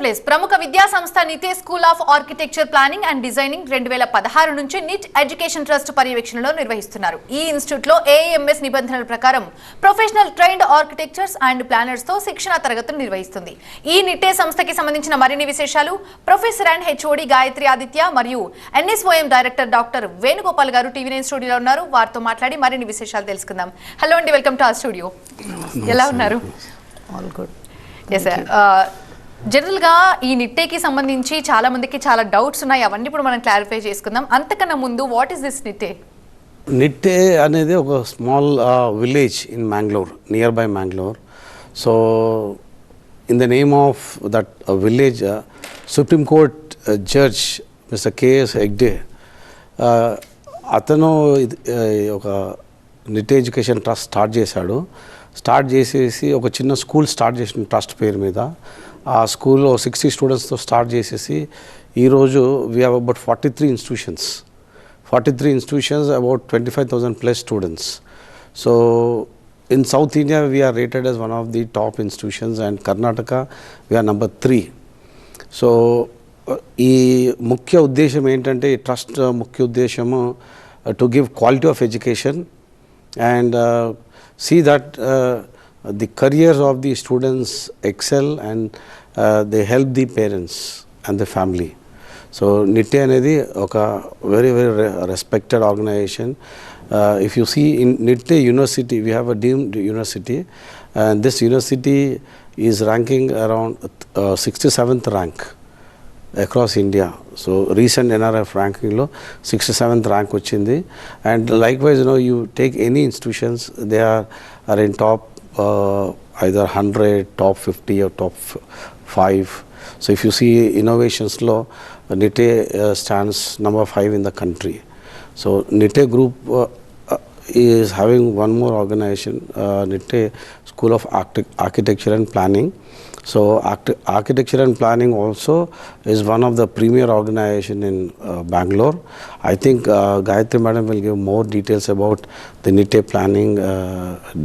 careerplus ప్రముఖ విద్యా సంస్థ Nitte school of architecture planning and designing 2016 నుంచి నిట్ ఎడ్యుకేషన్ ట్రస్ట్ పర్యవేక్షణలో నిర్వహిస్తున్నారు. ఈ ఇన్స్టిట్యూట్ లో AIMS నిబంధనల ప్రకారం professional trained architectures and planners తో శిక్షణ తరగతులు నిర్వహిస్తుంది. ఈ నిటే సంస్థకి సంబంధించిన మరిన్ని విశేషాలు professor and HOD Gayatri Aditya మరియు NSOM డైరెక్టర్ డాక్టర్ వేణుగోపాల్ గారు TV9 స్టూడియోలో ఉన్నారు. వారితో మాట్లాడి మరిన్ని విశేషాలు తెలుసుకుందాం. హలో అండి, వెల్కమ్ టు అవర్ స్టూడియో. ఎలా ఉన్నారు? All good. ఎస్ సార్, జనరల్గా ఈ నిట్టేకి సంబంధించి చాలా మందికి చాలా డౌట్స్ ఉన్నాయి. అవన్నీ ఇప్పుడు మనం క్లారిఫై చేసుకుందాం. అంతకన్నా ముందు వాట్ ఈస్ దిస్ నిట్టే? నిట్టే అనేది ఒక small village in Mangalore, near by Mangalore. So in the name of that village supreme court judge mister KS Hegde అతను ఒక నిట్టే ఎడ్యుకేషన్ ట్రస్ట్ స్టార్ట్ చేసేసి ఒక చిన్న స్కూల్ స్టార్ట్ చేసిన ట్రస్ట్ పేరు మీద. ఆ స్కూల్లో 60 స్టూడెంట్స్తో స్టార్ట్ చేసేసి ఈరోజు we have about 43 institutions, about 25,000 plus students. So in South India we're rated as one of the top institutions, and Karnataka we are number 3. So ఈ ముఖ్య ఉద్దేశం ఏంటంటే, ఈ ట్రస్ట్ ముఖ్య ఉద్దేశము to give quality of education and see that the careers of the students excel and they help the parents and the family. So Nitte anedi oka very respected organization. If you see in Nitte University, we have a deemed university, and this university is ranking around 67th rank across India. So recent NRF ranking lo 67th rank vachindi, and likewise you take any institutions, they are in top either 100, top 50 or top 5. So if you see innovations lo, Nitte stands number 5 in the country. So Nitte group is having one more organization, Nitte School of Architecture and Planning. So architecture and planning also is one of the premier organization in Bangalore. I think Gayatri madam will give more details about the Nitte planning,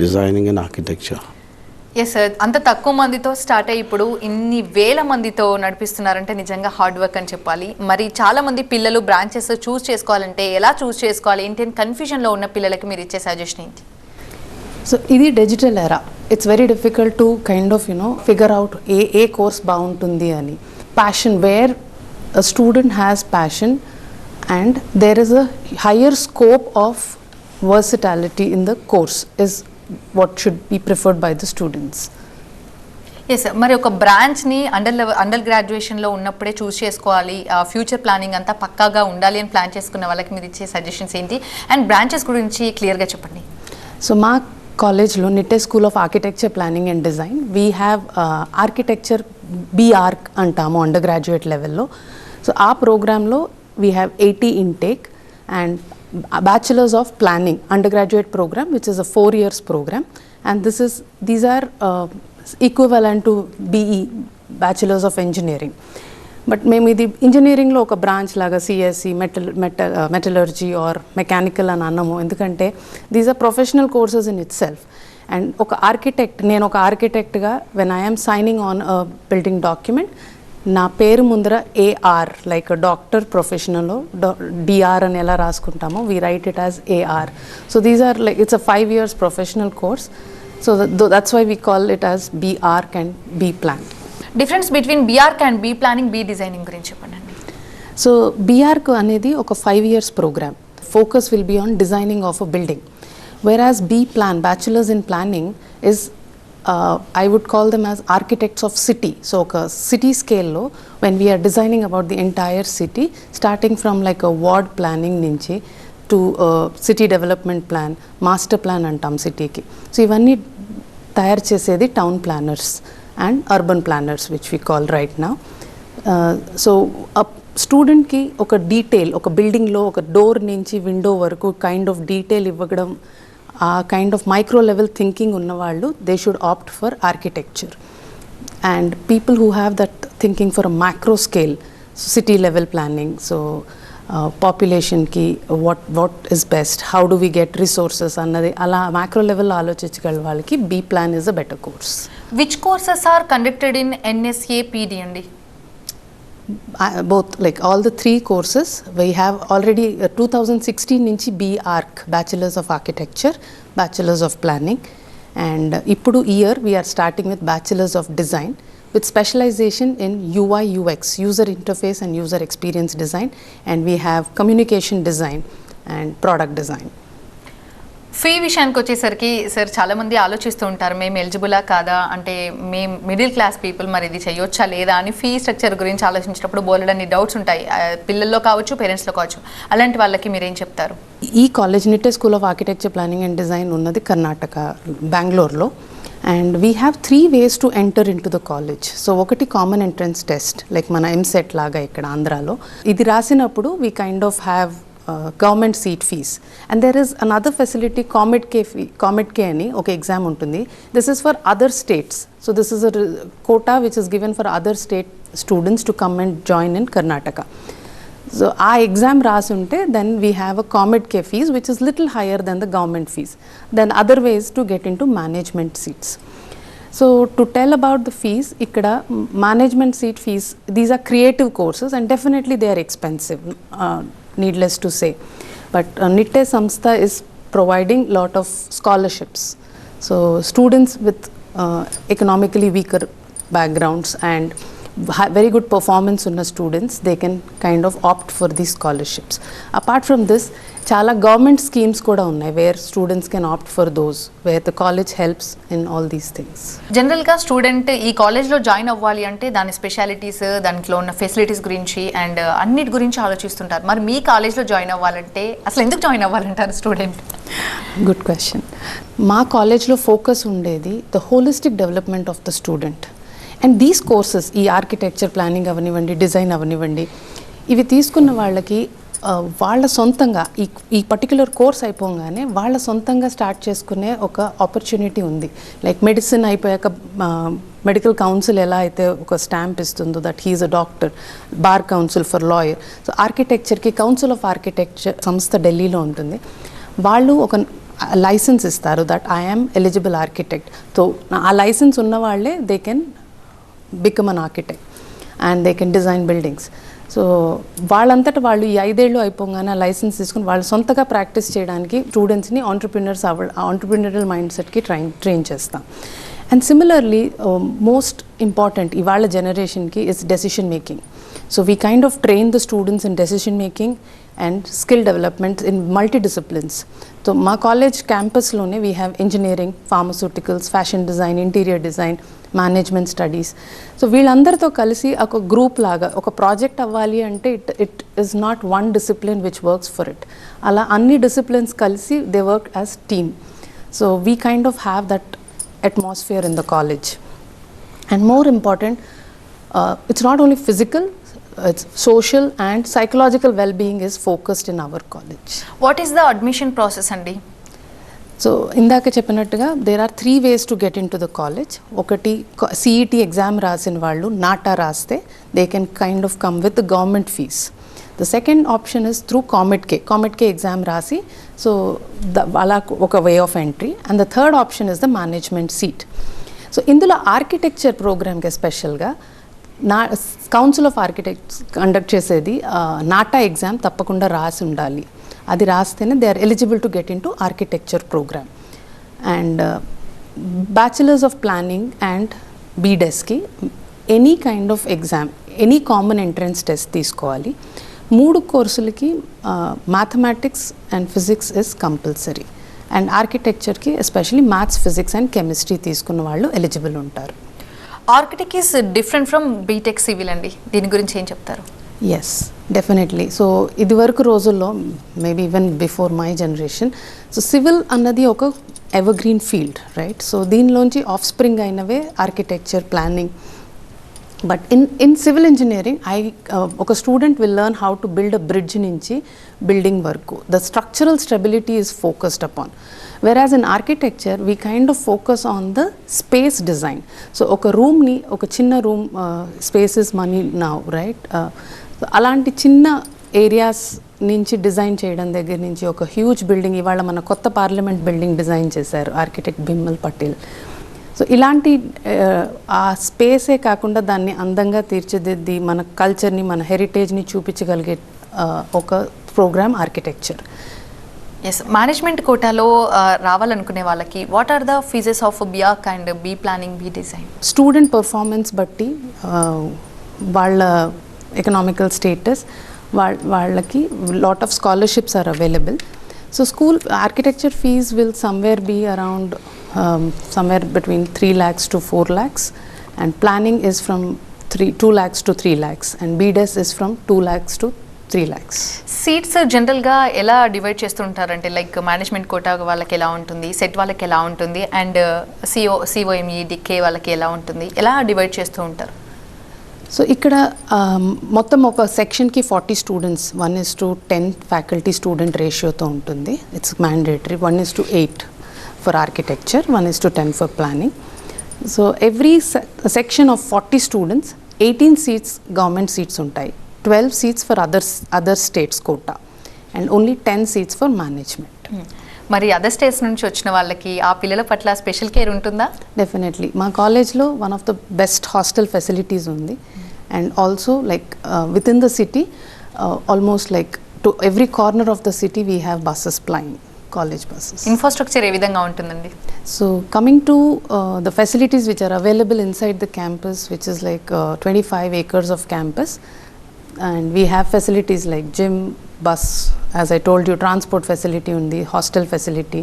designing and architecture. Yes sir, అంత తక్కువ మందితో start అయ్యి ఇప్పుడు ఇన్ని వేల మందితో నడిపిస్తున్నారంటే నిజంగా hard work అని చెప్పాలి. మరి చాలా మంది పిల్లలు బ్రాంచెస్ చూస్ చేసుకోవాలంటే ఎలా చూస్ చేసుకోవాలి ఏంటి అని కన్ఫ్యూజన్లో ఉన్న పిల్లలకి మీరు ఇచ్చే సజెషన్ ఏంటి? సో ఇది digital era. It's very difficult to kind of figure out ఏ కోర్స్ బాగుంటుంది అని. Passion, where a student has passion and there is a higher scope of versatility in the course is what should be preferred by the students. Yes sir, మరి ఒక బ్రాంచ్ని under గ్రాడ్యుయేషన్లో ఉన్నప్పుడే చూస్ చేసుకోవాలి, future planning అంతా పక్కాగా ఉండాలి అని ప్లాన్ చేసుకున్న వాళ్ళకి మీరు ఇచ్చే సజెషన్స్ ఏంటి? అండ్ బ్రాంచెస్ గురించి క్లియర్గా చెప్పండి. సో మా కాలేజ్లో Nitte school of architecture planning and design we have architecture BArch అంటాము అండర్ గ్రాడ్యుయేట్ లెవెల్లో. సో ఆ ప్రోగ్రాంలో we have 80 intake and Bachelors of Planning undergraduate program, which is a 4 years program, and these are equivalent to BE, Bachelors of Engineering. But మేము ఇది ఇంజనీరింగ్లో ఒక branch లాగా CSE, metallurgy or mechanical అని అన్నాము, ఎందుకంటే these are professional courses in itself. And ఒక architect, నేను ఒక ఆర్కిటెక్ట్గా when I'm signing on a building document, నా పేరు ముందర AR లైక్ డాక్టర్ ప్రొఫెషనల్లో DR అని ఎలా రాసుకుంటామో we write it as AR. So these are like it's a 5 years professional course. So that's why we call it as BArch and B-Plan. Difference between BArch and B planning, B designing గురించి చెప్పండి. So BArch అనేది ఒక 5 years programme. Focus will be on designing of a building, whereas B-Plan, Bachelors in Planning, is I would call them as architects of city. So a city scale lo, when we are designing about the entire city, starting from like a ward planning nunchi to city development plan, master plan antam city ki. So ivanni tayar chesedi town planners and urban planners, which we call right now. So a student ki oka detail, oka building lo oka door nunchi window varaku kind of detail ivvadam, ఆ kind of micro level thinking ఉన్నవాళ్ళు they should opt for architecture. And people who have that thinking for a macro scale, city level planning, so పాపులేషన్కి what is best, how do we get resources అన్నది అలా macro లెవెల్లో ఆలోచించగల వాళ్ళకి B-Plan is a better course. Which courses are conducted in NSA PD అండి? both, like all the three courses we have already 2016 nunchi BArch, Bachelors of Architecture, Bachelors of Planning, and ippudu year we are starting with Bachelors of Design with specialization in UI UX, user interface and user experience design, and we have communication design and product design. Fee విషయానికి వచ్చేసరికి sir చాలామంది ఆలోచిస్తూ ఉంటారు, మేము ఎలిజిబులా కాదా, అంటే మేము middle class people మరి ఇది చేయొచ్చా లేదా అని ఫీ స్ట్రక్చర్ గురించి ఆలోచించినప్పుడు బోలెడన్ని డౌట్స్ ఉంటాయి, పిల్లల్లో కావచ్చు పేరెంట్స్లో కావచ్చు. అలాంటి వాళ్ళకి మీరేం చెప్తారు? ఈ college Nitte school of architecture planning and design ఉన్నది కర్ణాటక బెంగళూరులో, and we have 3 ways to enter in to the college. So ఒకటి కామన్ ఎంట్రన్స్ టెస్ట్, లైక్ మన ఎంసెట్ లాగా ఇక్కడ ఆంధ్రాలో. ఇది రాసినప్పుడు we kind of have government seat fees, and there is another facility Comet K ani okay exam untundi. This is for other states, so this is a quota which is given for other state students to come and join in Karnataka. So our exam rasunte, then we have a Comet K fees which is little higher than the government fees. Then other ways to get into management seats. So to tell about the fees, ikkada management seat fees, these are creative courses and definitely they are expensive, needless to say, but Nitte Samstha is providing lot of scholarships. So students with economically weaker backgrounds and very good performance unna students, they can kind of opt for these scholarships. Apart from this, chala government schemes kuda unnai where students can opt for those, where the college helps in all these things. General గా student ఈ college లో join అవ్వాలి అంటే దాని specialities, దాంట్లో ఉన్న facilities గురించి and అన్నిటి గురించి ఆలోచిస్తుంటారు. మరి మీ కాలేజ్ లో జాయిన్ అవ్వాలంటే అసలు ఎందుకు జాయిన్ అవ్వాలంటారు స్టూడెంట్? Good question. మా కాలేజ్లో ఫోకస్ ఉండేది the holistic development of the student, and these courses, ఈ ఆర్కిటెక్చర్ ప్లానింగ్ అవనివ్వండి, డిజైన్ అవనివ్వండి, ఇవి తీసుకున్న వాళ్ళకి వాళ్ళ సొంతంగా ఈ పర్టికులర్ కోర్స్ అయిపోగానే వాళ్ళ సొంతంగా స్టార్ట్ చేసుకునే ఒక ఆపర్చునిటీ ఉంది. లైక్ మెడిసిన్ అయిపోయాక మెడికల్ కౌన్సిల్ ఎలా అయితే ఒక స్టాంప్ ఇస్తుందో that he is a doctor, bar council for lawyer, so ఆర్కిటెక్చర్కి కౌన్సిల్ ఆఫ్ ఆర్కిటెక్చర్ సంస్థ ఢిల్లీలో ఉంటుంది. వాళ్ళు ఒక లైసెన్స్ ఇస్తారు that I'm eligible architect. So ఆ లైసెన్స్ ఉన్న వాళ్ళే they can become an architect and they can design buildings. So వాళ్ళంతటా వాళ్ళు ఈ 5 ఏళ్ళు అయిపోగానే లైసెన్స్ తీసుకుని వాళ్ళు సొంతగా ప్రాక్టీస్ చేయడానికి స్టూడెంట్స్ని ఆంటర్ప్రినరల్ మైండ్ సెట్కి ట్రైన్ చేస్తాం. అండ్ సిమిలర్లీ మోస్ట్ ఇంపార్టెంట్ ఇవాళ జనరేషన్కి is decision making. So we kind of train the students in decision making and skill development in multi disciplines. So మా కాలేజ్ క్యాంపస్లోనే we have engineering, pharmaceuticals, fashion design, interior design, management studies. So వీళ్ళందరితో కలిసి ఒక group లాగా ఒక project అవ్వాలి అంటే it is not one discipline which works for it. అలా అన్ని డిసిప్లిన్స్ కలిసి they work as team. So we kind of have that atmosphere in the college, and more important, it's not only physical, it's social and psychological well-being is focused in our college. What is the admission process andi? So indaka cheppinattuga there are 3 ways to get into the college. Okati CET exam rasin vallu NATA raste they can kind of come with the government fees. The second option is through Comet K exam rasi, so vala oka way of entry, and the third option is the management seat. So indulo architecture program ke special ga Council of Architects conduct chesedi NATA exam tappakunda rasi undali. Adi rastene they are eligible to get into architecture program. And Bachelors of Planning and BDES ki any kind of exam, any common entrance test తీసుకోవాలి. 3 కోర్సులకి mathematics and physics is compulsory, and ఆర్కిటెక్చర్కి especially maths, physics and chemistry తీసుకున్న వాళ్ళు eligible ఉంటారు. Architect is different from BTech civil అండి, దీని గురించి ఏం చెప్తారు? Yes, definitely. సో ఇదివరకు రోజుల్లో maybe even before my generation, so civil అన్నది ఒక ఎవర్గ్రీన్ ఫీల్డ్, రైట్? సో దీనిలోంచి ఆఫ్ స్ప్రింగ్ అయినవే architecture, planning. But in civil engineering, oka student will learn how to build a bridge nunchi building work. The structural stability is focused upon. Whereas in architecture, we kind of focus on the space design. So oka room ni, oka chinna room, space is money now, right? So alanti chinna areas నుంచి design చేయడం దగ్గర నుంచి ఒక huge building, ఇవాళ మన కొత్త parliament building design చేశారు architect బిమ్మల్ Patel. So ఇలాంటి ఆ స్పేసే కాకుండా దాన్ని అందంగా తీర్చిదిద్ది మన కల్చర్ని మన హెరిటేజ్ని చూపించగలిగే ఒక ప్రోగ్రామ్ ఆర్కిటెక్చర్. ఎస్, మేనేజ్మెంట్ కోటాలో రావాలనుకునే వాళ్ళకి what are the fees of BArch and B planning, B design? Student performance బట్టి వాళ్ళ ఎకనామికల్ స్టేటస్ వాళ్ళకి lot of scholarships are available. So school architecture fees will somewhere be around somewhere between 3 lakhs to 4 lakhs, and planning is from 2 lakhs to 3 lakhs, and BDES is from 2 lakhs to 3 lakhs. Seats జనరల్గా ఎలా divide చేస్తుంటారంటే like management quota వాళ్ళకి ఎలా ఉంటుంది, set వాళ్ళకి ఎలా ఉంటుంది, and COME decay వాళ్ళకి ఎలా ఉంటుంది, ఎలా డివైడ్ చేస్తూ ఉంటారు? సో ఇక్కడ మొత్తం ఒక సెక్షన్కి 40 స్టూడెంట్స్ 1:10 ఫ్యాకల్టీ స్టూడెంట్ రేషియోతో ఉంటుంది. It's mandatory. 1:8 for architecture, 1:10 for planning. So every section of 40 students, 18 seats government seats untai, 12 seats for other states quota, and only 10 seats for management. మరి అదర్ స్టేట్స్ నుంచి వచ్చిన వాళ్ళకి ఆ పిల్లల పట్ల స్పెషల్ కేర్ ఉంటుందా? Definitely. మా కాలేజ్లో one of the best hostel facilities ఉంది, and also like within the city almost like to every corner of the city we have buses plying, college buses. Infrastructure ఏ విధంగా ఉంటుందండి? So coming to the facilities which are available inside the campus, which is like 25 acres of campus, and we have facilities like gym, bus, as I told you, transport facility undi, hostel facility,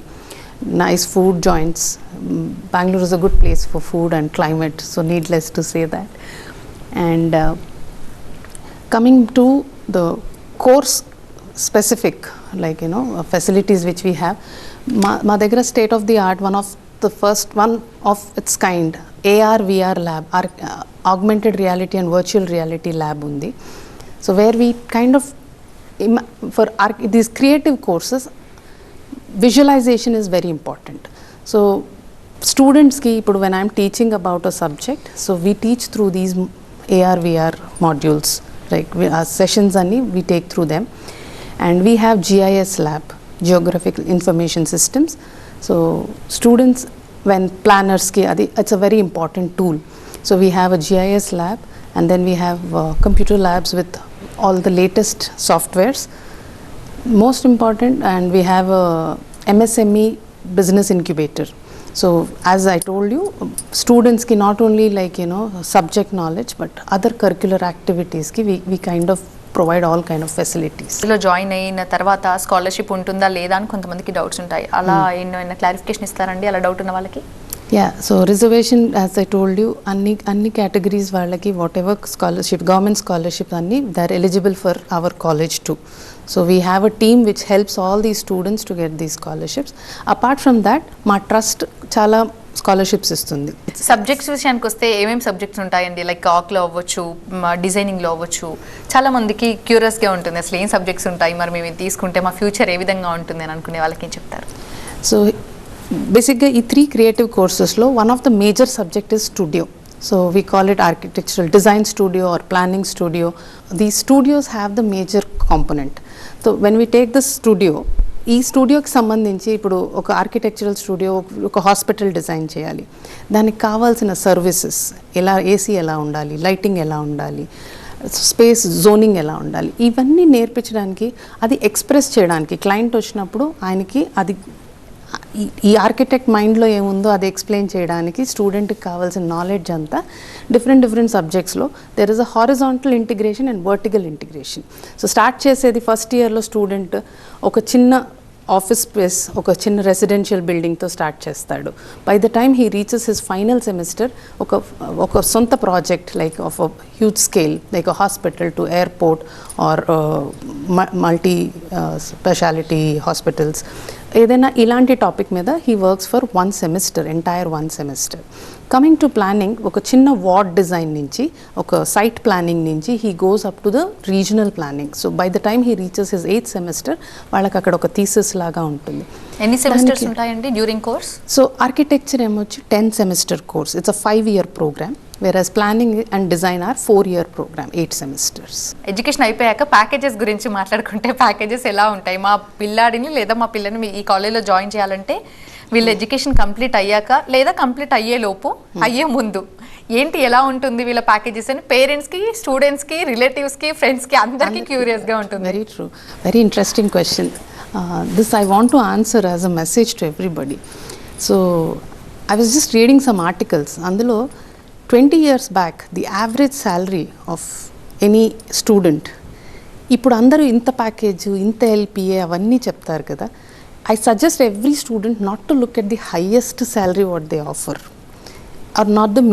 nice food joints. Bangalore is a good place for food and climate, so needless to say that. And coming to the course specific, like facilities which we have, మా దగ్గర state of the art, one of its kind AR VR lab, augmented reality and virtual reality lab ఉంది. So where we kind of for these creative courses visualisation is very important. So స్టూడెంట్స్కి ఇప్పుడు when I'm teaching about a subject, so we teach through these AR VR modules, like sessions అన్ని we take through them. And we have GIS lab, Geographic Information Systems. So students, when planners ki adi, it's a very important tool. So we have a GIS lab, and then we have computer labs with all the latest softwares. Most important, and we have a MSME business incubator. So as I told you, students ki not only like subject knowledge, but other curricular activities ki we kind of provide all kind of facilities. ఇలా join అయిన తర్వాత scholarship ఉంటుందా లేదా అని కొంతమందికి doubts ఉంటాయి. అలా ఏమైనా క్లారిఫికేషన్ ఇస్తారండి అలా డౌట్ ఉన్న వాళ్ళకి? Yeah, so reservation, as I told you, అన్ని categories వాళ్ళకి whatever scholarship, government scholarship అన్ని, they are eligible for our college too. So we have a team which helps all these students to get these scholarships. Apart from that, మా trust చాలా scholarships ఇస్తుంది. Subjects విషయానికి వస్తే ఏమేమి subjects ఉంటాయండి? Like ఆర్క్లో అవ్వచ్చు, డిజైనింగ్లో అవ్వచ్చు. చాలా మందికి క్యూరియస్గా ఉంటుంది అసలు ఏం సబ్జెక్ట్స్ ఉంటాయి, మరి మేము ఇది తీసుకుంటే మా ఫ్యూచర్ ఏ విధంగా ఉంటుంది అని అనుకునే వాళ్ళకి ఏం చెప్తారు? సో బేసిక్గా ఈ 3 క్రియేటివ్ కోర్సెస్లో one of the major subject is studio. So we call it architectural design studio or planning studio. These studios have the major component. So when we take the studio, ఈ స్టూడియోకి సంబంధించి ఇప్పుడు ఒక architectural studio, ఒక hospital design చేయాలి, దానికి కావాల్సిన services ఎలా, ఏసీ ఎలా ఉండాలి, లైటింగ్ ఎలా ఉండాలి, స్పేస్ జోనింగ్ ఎలా ఉండాలి, ఇవన్నీ నేర్పించడానికి, అది ఎక్స్ప్రెస్ చేయడానికి క్లయింట్ వచ్చినప్పుడు ఆయనకి అది ఈ ఆర్కిటెక్ట్ మైండ్లో ఏముందో అది ఎక్స్ప్లెయిన్ చేయడానికి స్టూడెంట్కి కావాల్సిన నాలెడ్జ్ అంతా డిఫరెంట్ సబ్జెక్ట్స్లో there is a horizontal integration and vertical integration. So start చేసేది ఫస్ట్ ఇయర్లో స్టూడెంట్ ఒక చిన్న ఆఫీస్ స్పేస్, ఒక చిన్న రెసిడెన్షియల్ బిల్డింగ్తో స్టార్ట్ చేస్తాడు. By the time he reaches his final semester ఒక సొంత project like of a huge scale, like a hospital to airport or multi speciality hospitals, ఏదైనా ఇలాంటి టాపిక్ మీద he works for 1 semester, entire 1 semester. Coming to planning, ఒక చిన్న ward design నుంచి, ఒక site planning నుంచి he goes up to the regional planning. So by the time he reaches his 8th semester, వాళ్ళకి అక్కడ ఒక థీసిస్ లాగా ఉంటుంది. ఎన్ని సెమిస్టర్స్ ఉంటాయండి డ్యూరింగ్ కోర్స్? సో ఆర్కిటెక్చర్ ఏమొచ్చి 10 semester course, it's a 5-year programme. whereas planning and design are 4-year program, 8 semesters. Education అయిపోయాక packages గురించి మాట్లాడుకుంటే ప్యాకేజెస్ ఎలా ఉంటాయి? మా పిల్లాడిని లేదా మా పిల్లని ఈ కాలేజ్లో జాయిన్ చేయాలంటే వీళ్ళ ఎడ్యుకేషన్ కంప్లీట్ అయ్యాక లేదా కంప్లీట్ అయ్యే లోపు అయ్యే ముందు ఏంటి ఎలా ఉంటుంది వీళ్ళ ప్యాకేజెస్ అని పేరెంట్స్కి, స్టూడెంట్స్కి, రిలేటివ్స్కి, ఫ్రెండ్స్కి అందరికీ క్యూరియస్గా ఉంటుంది. Very true, very interesting question. This I want to answer as a message to everybody. So I was just reading some articles. అందులో 20 years back the average salary of any student, ఇప్పుడు అందరూ ఇంత ప్యాకేజ్, ఇంత LPA అవన్నీ చెప్తారు కదా. I suggest every student not to look at the highest salary what they offer or not the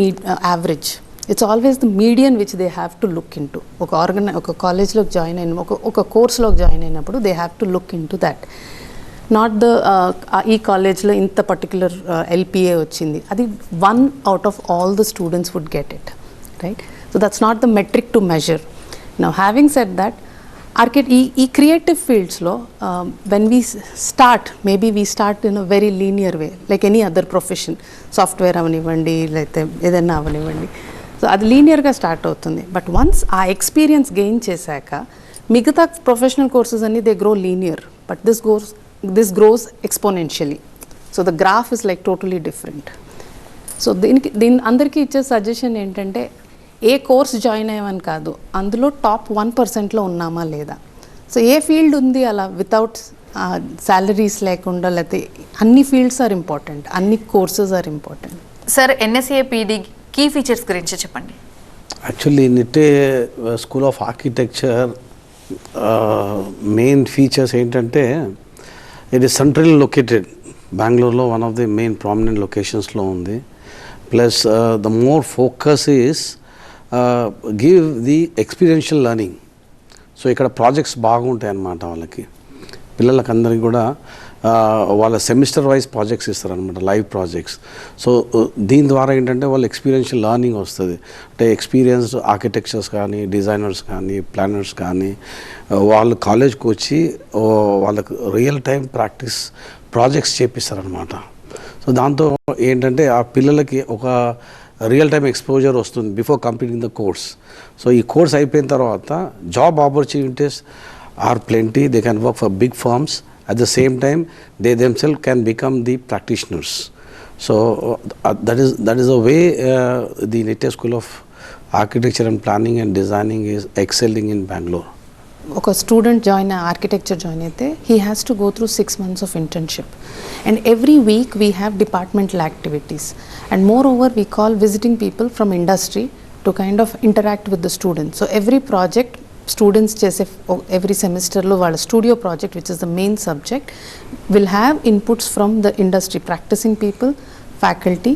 average. It's always the median which they have to look into. ఒక కాలేజ్లోకి join అయిన ఒక కోర్స్లోకి join అయినప్పుడు they have to look into that. Not the ఈ కాలేజ్లో ఇంత particular LPA వచ్చింది, అది 1 out of all the students would get it, right? So that's not the metric to measure. Now having said that, ఈ creative ఫీల్డ్స్లో when we start, maybe we start in a very linear way like any other profession, software అవనివ్వండి లేకపోతే ఏదైనా అవనివ్వండి. So అది లీనియర్గా start అవుతుంది. But once ఆ experience gain చేశాక మిగతా ప్రొఫెషనల్ కోర్సెస్ అన్ని they grow linear, but this grows exponentially. So the graph is like totally different. So దీని అందరికీ ఇచ్చే సజెషన్ ఏంటంటే ఏ కోర్స్ జాయిన్ అయ్యామని కాదు, అందులో టాప్ 1%లో ఉన్నామా లేదా. సో ఏ ఫీల్డ్ ఉంది అలా వితౌట్ సాలరీస్ లేకుండా, లేకపోతే అన్ని ఫీల్డ్స్ ఆర్ ఇంపార్టెంట్, అన్ని courses are important. Sir NSAPD key features గురించి చెప్పండి. Actually Nitte school of architecture main features ఏంటంటే it is centrally located. Bangalore one of the main prominent locations lo undi. Plus the more focus is give the experiential learning. So ikkada projects baaguntayi annamata vallaki pillalaki andariki kuda వాళ్ళ semester wise projects ఇస్తారు అనమాట, live projects. So దీని ద్వారా ఏంటంటే వాళ్ళు experiential learning వస్తుంది. అంటే experienced architectures కానీ, డిజైనర్స్ కానీ, ప్లానర్స్ కానీ వాళ్ళు కాలేజ్కి వచ్చి వాళ్ళకు రియల్ టైం ప్రాక్టీస్ ప్రాజెక్ట్స్ చేపిస్తారనమాట. సో దాంతో ఏంటంటే ఆ పిల్లలకి ఒక రియల్ టైం ఎక్స్పోజర్ వస్తుంది before completing the course. So ఈ కోర్స్ అయిపోయిన తర్వాత job opportunities are plenty. They can work for big firms. At the same time, they themselves can become the practitioners. So that is a way the Nitte School of Architecture and Planning and Designing is excelling in Bangalore. ఒక student architecture join అయితే he has to go through 6 months of internship, and every week we have departmental activities, and moreover we call visiting people from industry to kind of interact with the students. So every project students చేసే every సెమిస్టర్లో వాళ్ళ studio project which is the main subject will have inputs from the industry, practising people, faculty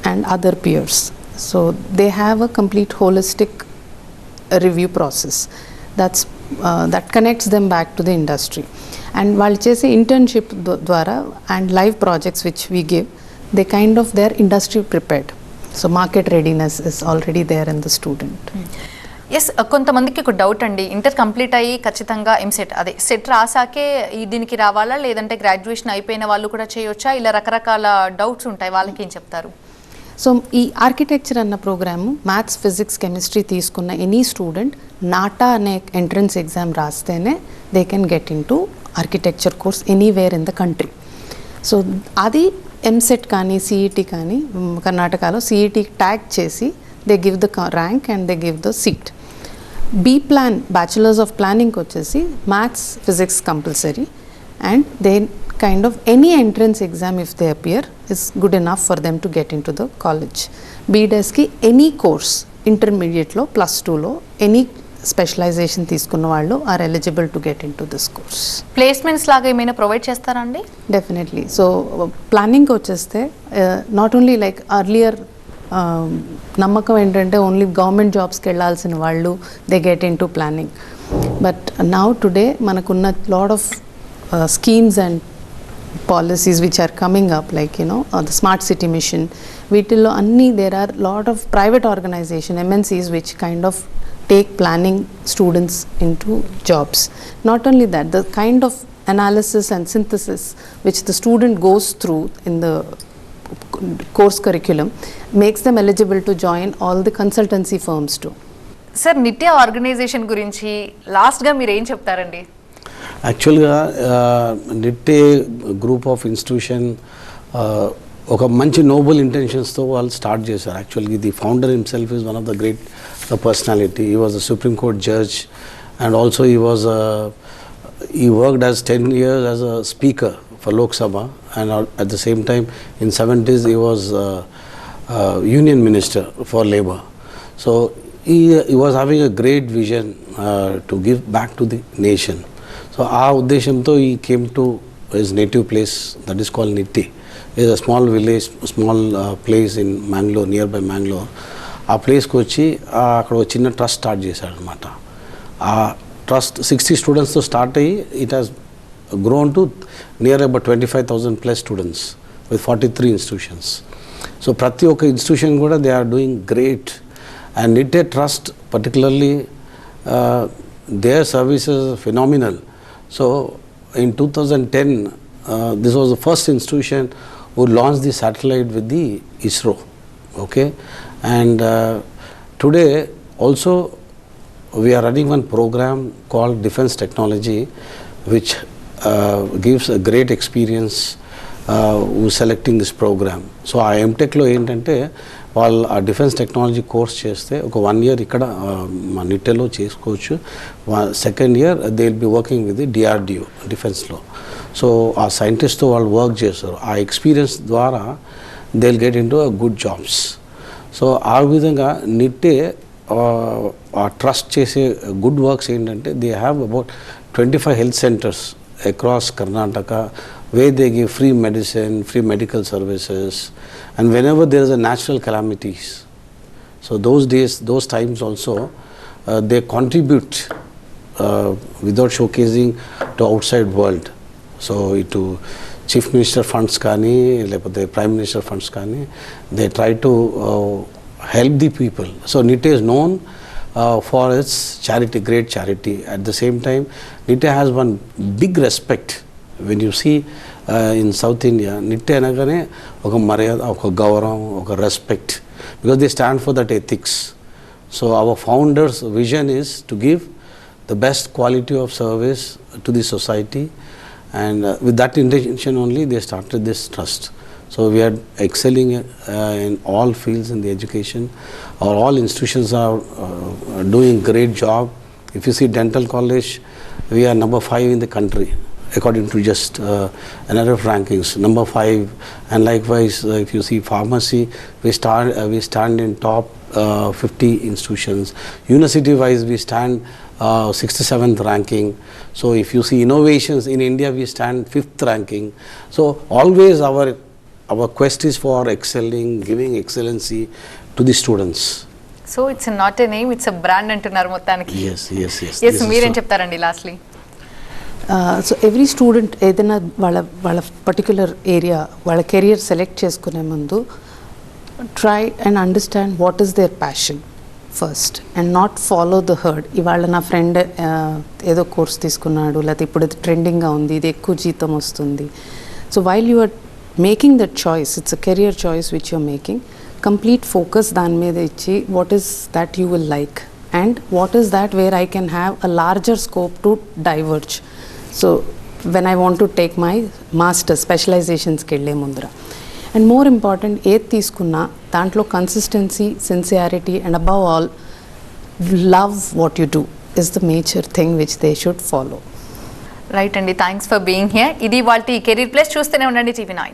and other peers. So they have a complete holistic review process that connects them back to the industry. And వాళ్ళు చేసే internship ద్వారా and live projects which we give, they kind of they are industry prepared. So market readiness is already there in the student. Yes, కొంతమందికి ఒక doubt అండి, inter complete అయ్యి ఖచ్చితంగా ఎంసెట్ అదే set రాసాకే దీనికి రావాలా, లేదంటే గ్రాడ్యుయేషన్ అయిపోయిన వాళ్ళు కూడా చేయొచ్చా, ఇలా రకరకాల డౌట్స్ ఉంటాయి, వాళ్ళకి ఏం చెప్తారు? సో ఈ ఆర్కిటెక్చర్ అన్న ప్రోగ్రాము మ్యాథ్స్, ఫిజిక్స్, కెమిస్ట్రీ తీసుకున్న ఎనీ స్టూడెంట్ నాటా అనే ఎంట్రన్స్ ఎగ్జామ్ రాస్తేనే they can get in to architecture course anywhere in the country. So అది ఎంసెట్ కానీ సిఈటి కానీ కర్ణాటకలో సిఈటి ట్యాగ్ చేసి they give the rank and they give the seat. B plan bachelors of ప్లానింగ్కి వచ్చేసి maths, physics compulsory, and they kind of any entrance exam if they appear is good enough for them to get in to the college. బీడెస్కి any course ఇంటర్మీడియట్లో +2లో any specialisation తీసుకున్న వాళ్ళు are eligible to get in to this course. Placements లాగా ఏమైనా provide చేస్తారా అండి? Definitely. So ప్లానింగ్కి వచ్చేస్తే నాట్ ఓన్లీ లైక్ అర్లియర్ నమ్మకం ఏంటంటే ఓన్లీ గవర్నమెంట్ జాబ్స్కి వెళ్ళాల్సిన వాళ్ళు they get in to planning. But now today మనకున్న lot of schemes and policies which are coming up like the smart city mission, వీటిల్లో అన్నీ there are lot of private organisation MNCs which kind of take planning students into jobs. Not only that, the kind of analysis and synthesis which the student goes through in the course curriculum makes them eligible to join all the consultancy firms too. Sir, Nitte organisation గురించి లాస్ట్గా మీరు ఏం చెప్తారండి? యాక్చువల్గా నిట్టే group of institution ఒక మంచి Nobel ఇంటెన్షన్స్తో వాళ్ళు start చేశారు. యాక్చువల్గా the founder himself is one of the great personality. He was a supreme court judge and also he worked as 10 years as a speaker for Lok Sabha, and at the same time in 70s he was union minister for labor. So he was having a great vision to give back to the nation. So our uddeshamtho he came to his native place, that is called Nitte. It is a small village, small place in Mangalore, nearby Mangalore. ఆ ప్లేస్కి వచ్చి అక్కడ ఒక చిన్న trust start చేశాడు అనమాట. ఆ trust 60 స్టూడెంట్స్తో స్టార్ట్ అయ్యి it has grown to near about 25,000 plus students with 43 institutions. So ప్రతి ఒక్క ఇన్స్టిట్యూషన్ కూడా they are doing great. And Nitte trust particularly their services are phenomenal. So in 2010 this was the first institution who launched the satellite with the ISRO. Okay, and today also we are running one program called defense technology, which gives a great experience who selecting this program. So ఆ ఎంటెక్లో ఏంటంటే వాళ్ళు ఆ defence technology course చేస్తే ఒక 1 year ఇక్కడ మా నిట్టెలో చేసుకోవచ్చు. Second year they will be working with the DRDO డిఫెన్స్లో. సో ఆ సైంటిస్ట్తో వాళ్ళు వర్క్ చేస్తారు. ఆ ఎక్స్పీరియన్స్ ద్వారా they will get in to good jobs. So ఆ విధంగా నిట్టే ఆ ట్రస్ట్ చేసే గుడ్ వర్క్స్ ఏంటంటే they have about 25 health centres across Karnataka where they give free medicine, free medical services, and whenever there is a natural calamities. So those days, those times also, they contribute without showcasing to outside world. So to Chief Minister funds kani, the Prime Minister funds kani, they try to help the people. So Nitte is known for its charity, great charity. At the same time, Nitte has one big respect. When you see in South India, Nitte anagane oka maryada, oka gauram, oka respect, because they stand for that ethics. So our founders' vision is to give the best quality of service to the society, and with that intention only they started this trust. So we are excelling in all fields in the education. All institutions are doing great job. If you see dental college, we are number 5 in the country according to just NRF rankings, number 5. And likewise, if you see pharmacy, we stand in top 50 institutions. University wise, we stand 67th ranking. So if you see innovations in India, we stand 5th ranking. So always our quest is for excelling, giving excellency to the students. So it's not a name, it's a brand antunnaru mottaనికి. Yes. మీరేం చెప్తారండి lastly? So every student ఏదైనా వాళ్ళ particular area వాళ్ళ career select చేసుకునే ముందు try and understand what is their passion first and not follow the heard. ఇవాళ నా friend ఏదో కోర్స్ తీసుకున్నాడు, లేకపోతే ఇప్పుడు ఇది ట్రెండింగ్గా ఉంది, ఇది ఎక్కువ జీతం వస్తుంది. So while you are making that choice, it's a career choice which you are making, complete focus దాని మీద ఇచ్చి what is that you will like and what is that where I can have a larger scope to diverge. So when I want to take my master's specializationకి వెళ్ళే ముందర and more important ఏది తీసుకున్నా దాంట్లో consistency, sincerity and above all love what you do is the major thing which they should follow. Right అండి, thanks for being here. ఇది వాళ్ళ career plus. చూస్తూనే ఉండండి TV9.